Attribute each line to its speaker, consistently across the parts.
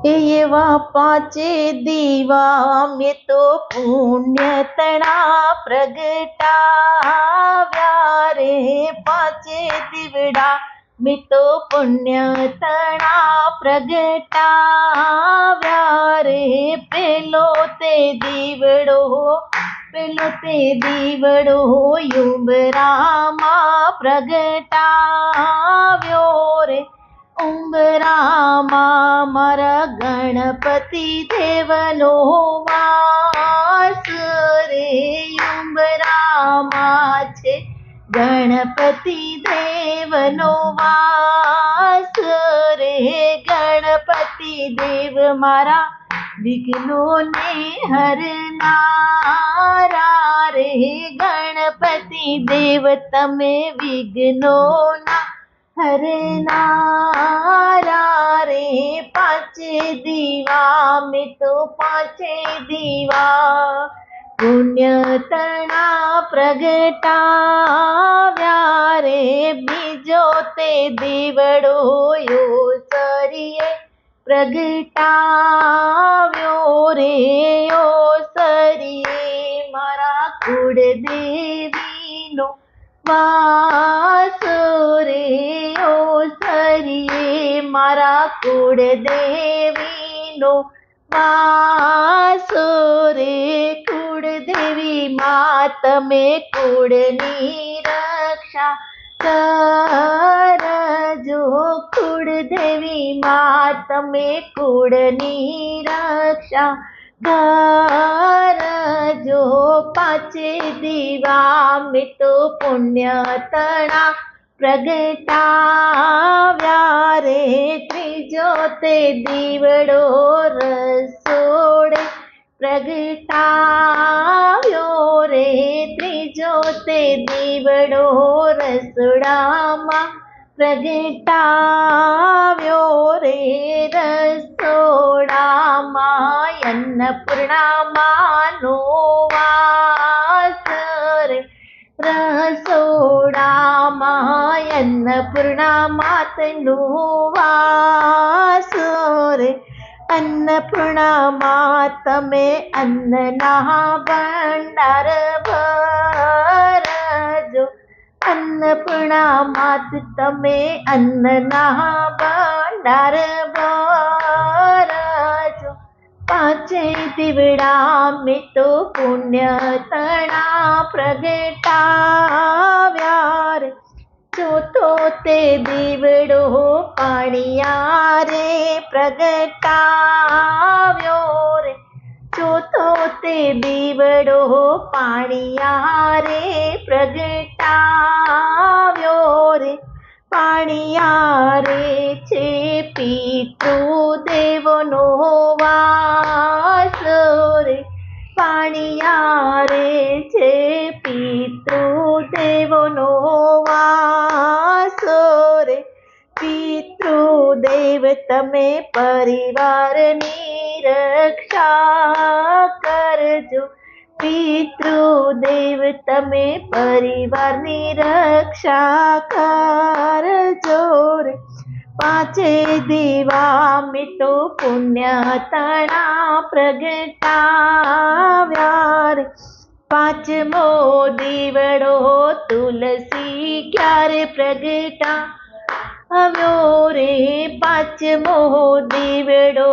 Speaker 1: એવા પાંચે દીવા મેં તો પુણ્ય તણા પ્રગટાવ્યા રે, પાંચે દીવડા મેં તો પુણ્ય તણા પ્રગટાવ્યા રે, પેલો તે દીવડો ઉંબરામાં પ્રગટાવ્યો રે, ઉંબરામાં મારા ગણપતિ દેવનો વાસ રે, ઉંબરામાં છે ગણપતિ દેવનો વાસ રે, ગણપતિ દેવ મારા વિઘ્નોને હરનારા રે, ગણપતિ દેવ તમે વિઘ્નોના હરનારા રે, પાંચે દીવા મેં તો પાંચે દીવા પુણ્ય તણા પ્રગટાવ્યા રે, બીજો તે દીવડો ઓસરીએ પ્રગટાવ્યો રે, ઓસરીએ મારા કુળદેવીનો વાસ રે, ઓસરીએ મારા કુળદેવીનો વાસ રે, કુળદેવી માં તમે કુળની રક્ષા કરજો, કુળદેવી માં તમે કુળની રક્ષા કરજો, પાંચે દીવા મેં તો પુણ્ય તણા પ્રગટાવ્યા રે, ત્રીજો તે દીવડો રસોડે પ્રગટાવ્યો રે, ત્રીજો તે દીવડો રસોડામાં પ્રગટાવ્યો રે, રસોડામાં અન્નપૂર્ણામાંનો વાસ રે, રસોડામાં અન્નપૂર્ણા માતનો વાસ રે, અન્નપૂર્ણા માં તમે અન્નના ભંડાર ભરજો, અન્નપૂર્ણા માત તમે અન્નના ભંડાર ભરજો, પાંચે દીવડા મેં તો પુણ્ય તણા પ્રગટાવ્યા રે, ચોથો તે દીવડો પાણિયા રે પ્રગટાવ્યો રે, ચોથો તે દીવડો પાણિયા રે પ્રગટાવ્યો રે, પાણિયા રે છે પિતૃદેવનો વાસ રે, પાણિયા રે છે પિતૃદેવનો વાસ રે, પિતૃદેવ તમે પરિવારની રક્ષા કરજો, પિતૃદેવ તમે પરિવારની રક્ષા કરજો રે, પાંચે દીવા મેં તો પુણ્ય તણા પ્રગટાવ્યા રે, પાંચમો દીવડો તુલસી ક્યારે પ્રગટાવ્યો રે, પાંચમો દીવડો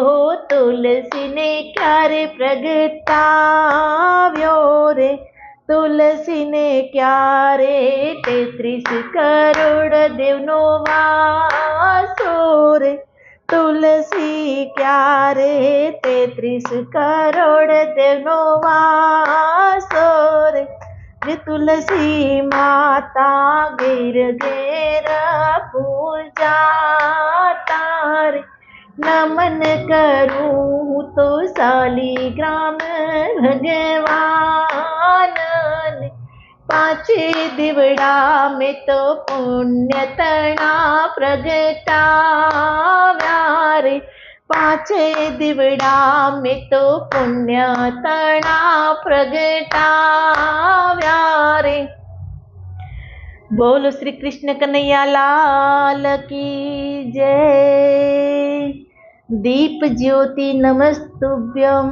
Speaker 1: તુલસીને ક્યારે પ્રગટાવ્યો રે, તુલસીને ક્યારે 33 કરોડ દેવનો વાસો રે, તુલસી ક્યારે 33 કરોડ દેવનો વાસો રે, તુલસી માતા ઘેર ઘેર પૂજા તારે, નમન કરું તો શાલિગ્રામ ભગવાનને, પાંચે દીવડા મેં તો પુણ્ય તણા પ્રગટાવ્યા રે, પાંચે દીવડા મેં તો પુણ્ય તણા પ્રગટાવ્યા રે, બોલો શ્રી કૃષ્ણ કનૈયા લાલ કી જય। दीप ज्योति नमस्तुभ्यं